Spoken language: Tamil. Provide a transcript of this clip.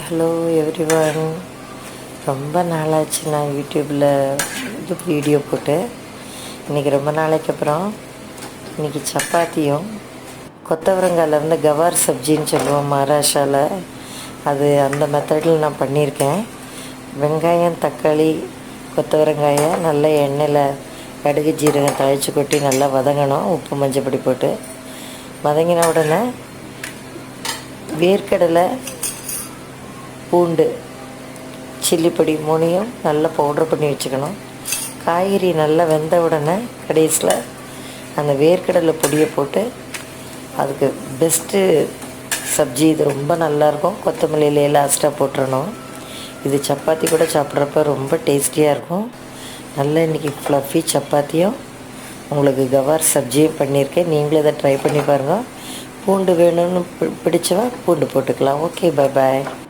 Hello everyone. ரொம்ப நாளாச்சு நான் யூடியூப்பில் வீடியோ போட்டு. இன்றைக்கி ரொம்ப நாளைக்கு அப்புறம் இன்றைக்கி சப்பாத்தியும் கொத்தவரங்காயில் வந்து கவார் சப்ஜின்னு சொல்லுவோம் மகாராஷ்டிராவில். அது அந்த மெத்தடில் நான் பண்ணியிருக்கேன். வெங்காயம், தக்காளி, கொத்தவரங்காயை நல்லா எண்ணெயில் கடுகு ஜீரகம் தழைச்சி கொட்டி நல்லா வதங்கணும். உப்பு மஞ்சப்பொடி போட்டு வதங்கின உடனே வேர்க்கடலை, பூண்டு, சில்லி பொடி மூணையும் நல்லா பவுட்ரு பண்ணி வச்சுக்கணும். காய்கறி நல்லா வெந்த உடனே கடைசியில் அந்த வேர்க்கடலை பொடியை போட்டு, அதுக்கு பெஸ்ட்டு சப்ஜி இது ரொம்ப நல்லாயிருக்கும். கொத்தமல்லியிலே லாஸ்ட்டாக போட்டுறணும். இது சப்பாத்தி கூட சாப்பிட்றப்ப ரொம்ப டேஸ்டியாக இருக்கும். நல்லா இன்றைக்கி ஃப்ளஃபி சப்பாத்தியும் உங்களுக்கு கவார் சப்ஜியும் பண்ணியிருக்கேன். நீங்களும் இதை ட்ரை பண்ணி பாருங்கள். பூண்டு வேணும்னு பிடிச்சவா பூண்டு போட்டுக்கலாம். Okay, bye bye.